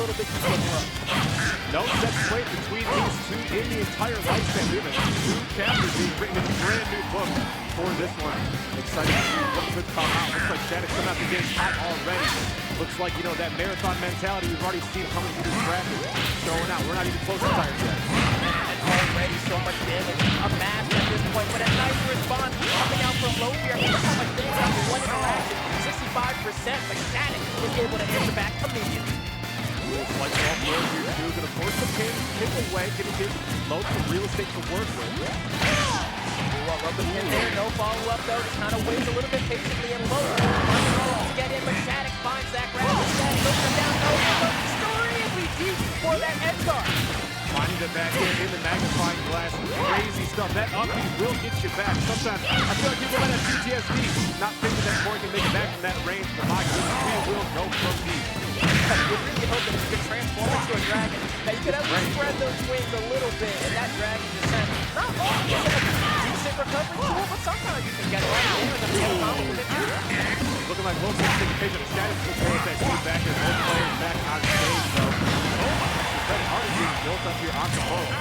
little bit too slow. No set straight between these two in the entire lifespan. We have two chapters being written in a brand new book for this one. Excited to see what could come out. Looks like SHADIC coming out the game hot already. Looks like, you know, that marathon mentality we've already seen coming through this bracket showing out. We're not even close to tired yet. And already so much damage amassed at this point, but a nice response coming out from loaf here. Look how much damage after one interaction, 65%, but SHADIC was able to answer back immediately. Looks like all blows here too. Gonna force the pin away, giving his loaf some real estate to work with. Rub the pin there, no follow-up though, just kind of waits a little bit patiently and low. To get in, but SHADIC finds that grab instead, puts him down, no, extremely deep for that edge guard. Finding the back in the magnifying glass, crazy stuff. That up B will get you back. Sometimes I feel like people that have PTSD, not thinking that Corrin can make it back from that range, but my goodness, we will go from deep. You're really hoping that you can transform into a dragon, that you could at least spread those wings a little bit, and that dragon descent. Not always decent recovery tool, but sometimes you can get it right there and then get a combo with it too. Looking like most of the patient of SHADIC will go with that two back and both players back on stage, though. Oh my gosh, that heart is being built up here on the boat.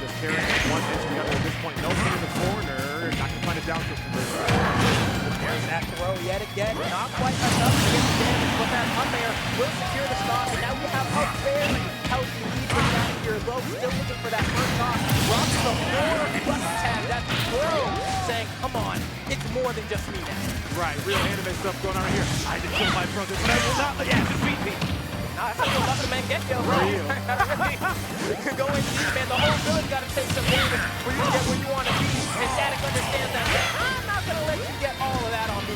Just carrying one edge together at this point. No one in the corner. Not going to find a down kick conversion. There's that throw yet again. Not quite enough to get the damage, but that up there will secure the stop. And now we have a very healthy lead for SHADIC here. Low still looking for that first off. Drops the corner plus tag. That's Pro saying, come on, it's more than just me now. Right, real anime stuff going on here. I just killed my brother, but I will not let you defeat me. Nah, that's how you love the man get killed, bro. You can go in deep, man. The whole village got to take some damage for you to get where you want to be. And SHADIC understands that. I'm not going to let you get all of that on me.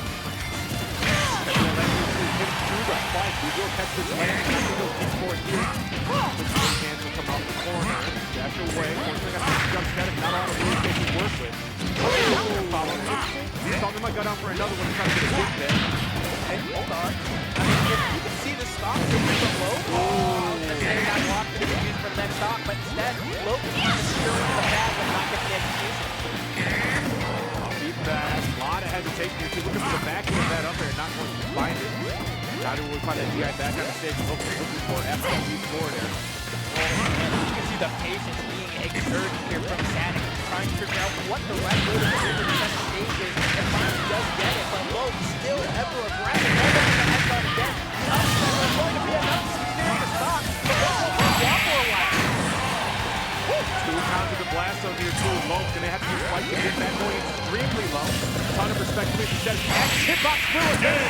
We will catch this land. We will keep for it here. The hands will come out the corner. Dash away. Fortunately, got some jump SHADIC. Not all the rules they can work with. Something might go down for another one, trying to get a hit there. Hey, hold on. I mean, if you can see the stock taking from low, and that block to be used for the next stock, but instead, low is trying to secure into the bag and not get the execution. Keep that. A lot of hesitation here. She's looking for the back end of that up there, not going to find it. How do we find that DI back on the stage? Looking for after that lead forward there. You can see the patience being exerted here from SHADIC, trying to figure out what the right way to do the second stage is, and finally does get it, but low still ever aggressive. Never going to head guard again. There's going to be enough to secure the stock, but low will hold off for a while. 2 pounds of the blast on here too. Low gonna have to be fight to get that going extremely low. Ton of respect to SHADIC. Hitbox through it.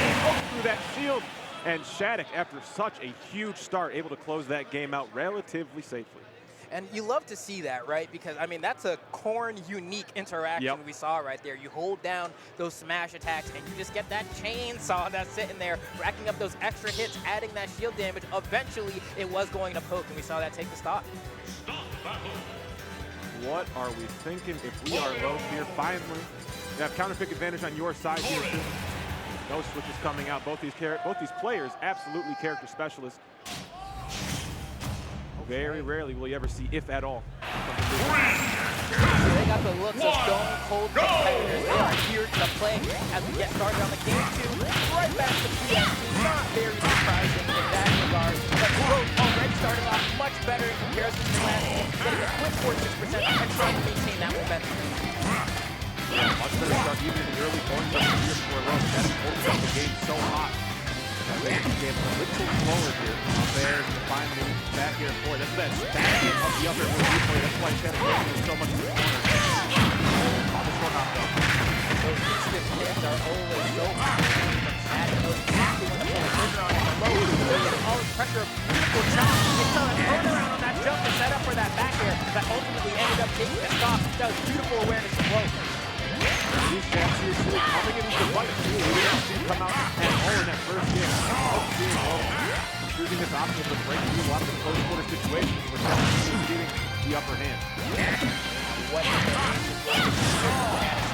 Through that shield. And SHADIC, after such a huge start, able to close that game out relatively safely. And you love to see that, right? Because, I mean, that's a Corrin unique interaction we saw right there. You hold down those smash attacks, and you just get that chainsaw that's sitting there, racking up those extra hits, adding that shield damage. Eventually, it was going to poke, and we saw that take the stock. What are we thinking if we are low here? Finally, you have counter pick advantage on your side here too. No switches coming out. Both these players, absolutely character specialists. Very rarely will you ever see, if at all. They got the looks of stone cold competitors. They are here to play as we get started on the game 2. Right back to PSP. Not very surprising in that regard. But Rogue already started off much better in comparison to last game, getting a quick 46% and trying to maintain that momentum. Much better start even in the early points of the year for Rogue. That's opened up the game so hot. They became a little slower here. There's the final move back here for it. That's that stacking of the upper move replay. That's why SHADIC is so much in the corner. This one not done. Those instant hits are always so hot. SHADIC knows exactly when to pull the trigger on it. Low, getting all his pressure. Beautiful chop. It's a turnaround on that jump to set up for that back air that ultimately ended up taking the stop. That was beautiful awareness of Low. These jabs here too, coming in with the fight too. We didn't see him come out at all in that first game. Choosing this option to break through a lot of the close quarter situations where SHADIC getting the upper hand. What still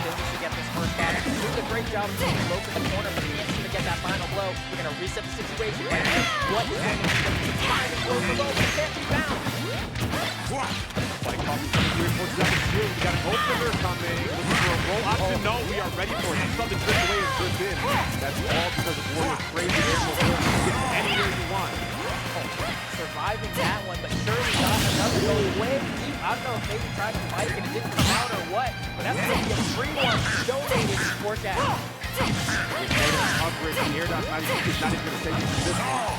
needs to get this first shot. Doing a great job of taking Loaf in the corner, but he needs to get that final blow. We're going to reset the situation right here. What is going to be the final blow for Loaf? He can't be bound. Like Coffee coming here towards the shield. We got an opener coming. Looking for a roll option. No, we are ready for it. Something just the way it's just in. That's all because of Wario's crazy air mobility. You can get anywhere you want. surviving that one, but surely got another going way deep. I don't know if maybe tried to fight and it didn't come out or what, but that's going to be a free one donated for SHADIC. With native coverage, the air dodge is not even going to take you to this one.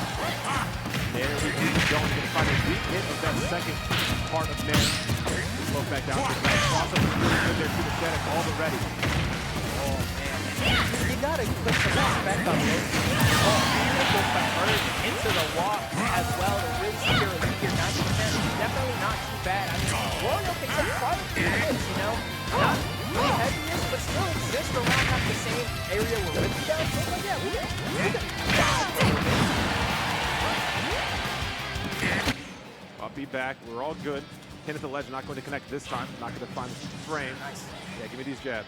There we keep it going. Going to find a weak hit of that second part of Nair. Loaf back down to the ground. Cross up really good there to the SHADIC already. Oh, man. You got to put some respect on this. Oh, beautiful conversion into the walk as well to really secure a lead here. 90%. Definitely not too bad. I mean, Wario can take quite a few hits, you know? Not the heaviest, but still exist around like the same area where Ricky does. So, like, yeah, we I'll be back. We're all good. Pin at the ledge, not going to connect this time. Not going to find the frame. Nice. Yeah, give me these jabs.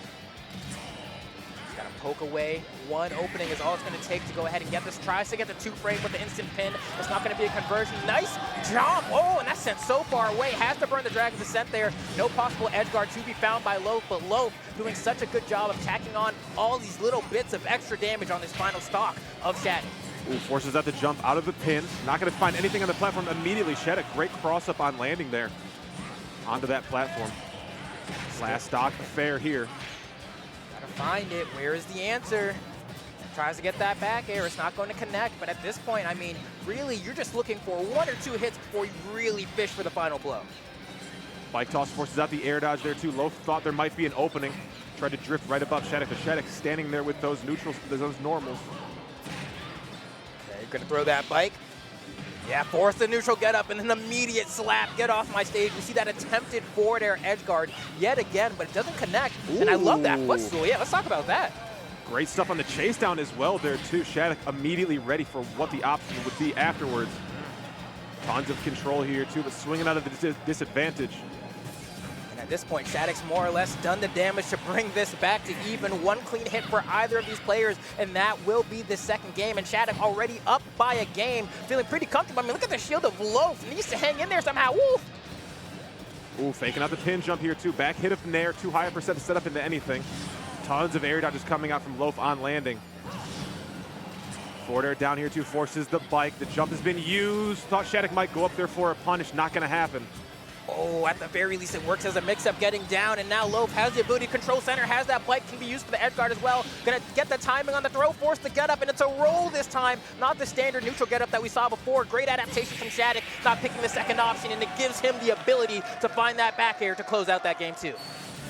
Got to poke away. One opening is all it's going to take to go ahead and get this. Tries to get the 2-frame with the instant pin. It's not going to be a conversion. Nice jump. Oh, and that's sent so far away. Has to burn the Dragon Descent there. No possible edge guard to be found by Loaf, but Loaf doing such a good job of tacking on all these little bits of extra damage on this final stock of SHADIC. Ooh, forces out the jump out of the pin. Not going to find anything on the platform immediately. SHADIC, great cross up on landing there. Onto that platform. Last stock affair here. Gotta find it. Where is the answer? Tries to get that back air. It's not going to connect, but at this point, I mean, really, you're just looking for 1 or 2 hits before you really fish for the final blow. Bike toss forces out the air dodge there too. Loaf thought there might be an opening. Tried to drift right above SHADIC, but SHADIC standing there with those neutrals, those normals. Okay, you're gonna throw that bike. Yeah, force the neutral get up and an immediate slap. Get off my stage. We see that attempted forward air edge guard yet again, but it doesn't connect. Ooh. And I love that footstool. Yeah, let's talk about that. Great stuff on the chase down as well there too. SHADIC immediately ready for what the option would be afterwards. Tons of control here too, but swinging out of the disadvantage. And at this point, SHADIC's more or less done the damage to bring this back to even. 1 clean hit for either of these players, and that will be the second game. And SHADIC already up by a game, feeling pretty comfortable. I mean, look at the shield of Loaf. Needs to hang in there somehow. Woo! Ooh, faking out the pin jump here too. Back hit of Nair, too high a percent to set up into anything. Tons of air dodges coming out from Loaf on landing. Forward air down here too, forces the bike. The jump has been used. Thought SHADIC might go up there for a punish. Not going to happen. Oh, at the very least, it works as a mix-up getting down, and now Loaf has the ability to control center, has that bike, can be used for the edge guard as well. Gonna get the timing on the throw, force the get up, and it's a roll this time, not the standard neutral get up that we saw before. Great adaptation from SHADIC, not picking the second option, and it gives him the ability to find that back air to close out that game too.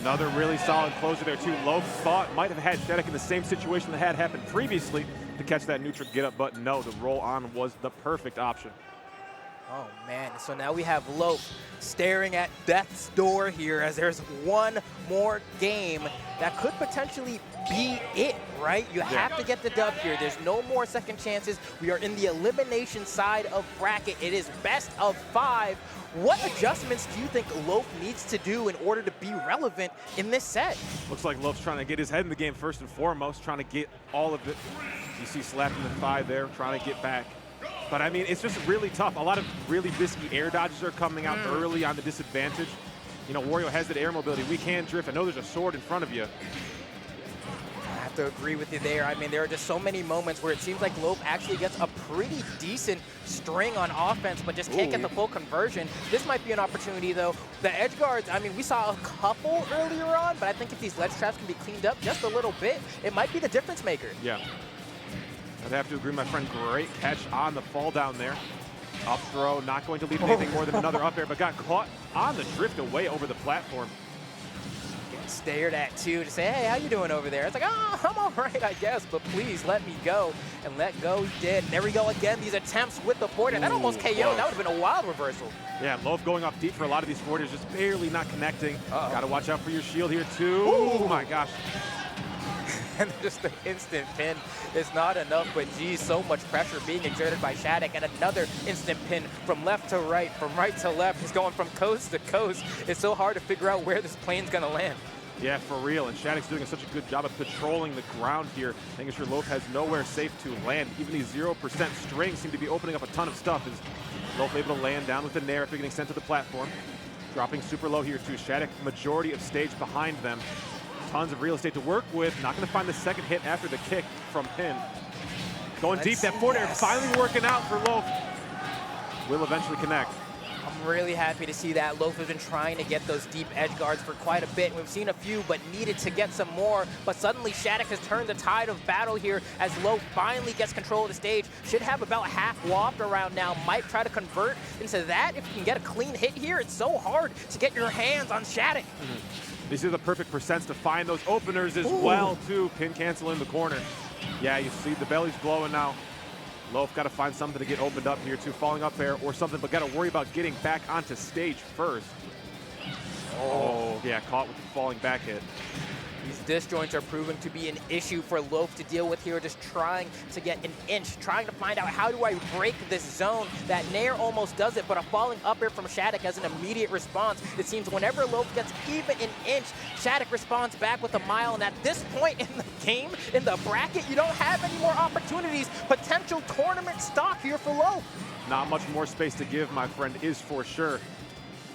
Another really solid closer there too. Loaf thought might have had SHADIC in the same situation that had happened previously to catch that neutral get up, but no, the roll on was the perfect option. Oh man, so now we have Loaf staring at death's door here as there's one more game that could potentially be it, right? You have to get the dub here. There's no more second chances. We are in the elimination side of bracket. It is best of 5. What adjustments do you think Loaf needs to do in order to be relevant in this set? Looks like Loaf's trying to get his head in the game first and foremost, trying to get all of it. You see slapping the thigh there, trying to get back. But I mean, it's just really tough. A lot of really risky air dodges are coming out early on the disadvantage. You know, Wario has that air mobility. We can drift. I know there's a sword in front of you. I have to agree with you there. I mean, there are just so many moments where it seems like Loaf actually gets a pretty decent string on offense, but just can't get the full conversion. This might be an opportunity, though. The edge guards, I mean, we saw a couple earlier on, but I think if these ledge traps can be cleaned up just a little bit, it might be the difference maker. Yeah. I'd have to agree, my friend. Great catch on the fall down there. Up throw, not going to leave anything more than another up air, but got caught on the drift away over the platform. Getting stared at too to say, hey, how you doing over there? It's like, oh, I'm all right, I guess, but please let me go. And let go he did. And there we go again, these attempts with the forward air. That almost KO'd. That would have been a wild reversal. Yeah, Loaf going off deep for a lot of these forward airs, just barely not connecting. Got to watch out for your shield here too. Oh my gosh. And just the instant pin is not enough, but geez, so much pressure being exerted by SHADIC, and another instant pin from left to right, from right to left. He's going from coast to coast. It's so hard to figure out where this plane's gonna land. Yeah, for real, and SHADIC's doing such a good job of patrolling the ground here, making sure Loaf has nowhere safe to land. Even these 0% strings seem to be opening up a ton of stuff. Is Loaf able to land down with the Nair after getting sent to the platform? Dropping super low here too. SHADIC, majority of stage behind them. Tons of real estate to work with. Not going to find the second hit after the kick from Pin. Going deep, that forward air finally working out for Loaf. will eventually connect. I'm really happy to see that. Loaf has been trying to get those deep edge guards for quite a bit. We've seen a few, but needed to get some more. But suddenly, SHADIC has turned the tide of battle here as Loaf finally gets control of the stage. Should have about half whopped around now. Might try to convert into that. If you can get a clean hit here, it's so hard to get your hands on SHADIC. These are the perfect percents to find those openers as well, too. Pin cancel in the corner. Yeah, you see the belly's glowing now. Loaf got to find something to get opened up here, too. Falling up air or something, but got to worry about getting back onto stage first. Oh, yeah, caught with the falling back hit. These disjoints are proving to be an issue for Loaf to deal with here, just trying to get an inch, trying to find out how do I break this zone. That Nair almost does it, but a falling up air from SHADIC has an immediate response. It seems whenever Loaf gets even an inch, SHADIC responds back with a mile, and at this point in the game, in the bracket, you don't have any more opportunities. Potential tournament stock here for Loaf. Not much more space to give, my friend, is for sure.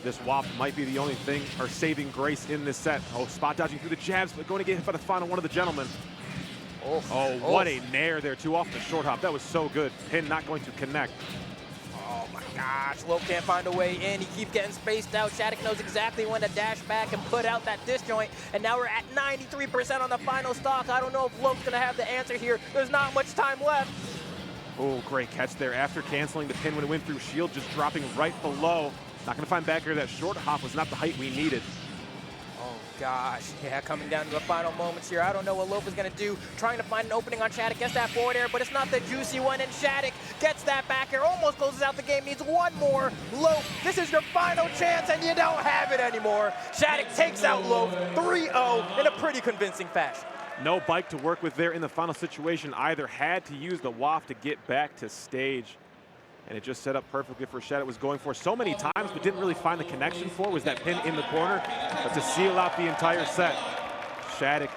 This waft might be the only thing, or saving grace in this set. Oh, spot dodging through the jabs, but going to get hit by the final one of the gentlemen. Oh, what a nair there, too, off the short hop. That was so good. Pin not going to connect. Oh my gosh, Loaf can't find a way in. He keeps getting spaced out. SHADIC knows exactly when to dash back and put out that disjoint. And now we're at 93% on the final stock. I don't know if Loaf's gonna have the answer here. There's not much time left. Oh, great catch there. After canceling the pin when it went through shield, just dropping right below. Not going to find back here. That short hop was not the height we needed. Oh gosh, yeah, coming down to the final moments here. I don't know what Loaf is going to do. Trying to find an opening on SHADIC, gets that forward air, but it's not the juicy one, and SHADIC gets that back air, almost closes out the game, needs one more. Loaf, this is your final chance, and you don't have it anymore. SHADIC takes out Loaf 3-0 in a pretty convincing fashion. No bike to work with there in the final situation either. Had to use the waft to get back to stage. And it just set up perfectly for SHADIC. Was going for so many times, but didn't really find the connection for was that pin in the corner. But to seal out the entire set, SHADIC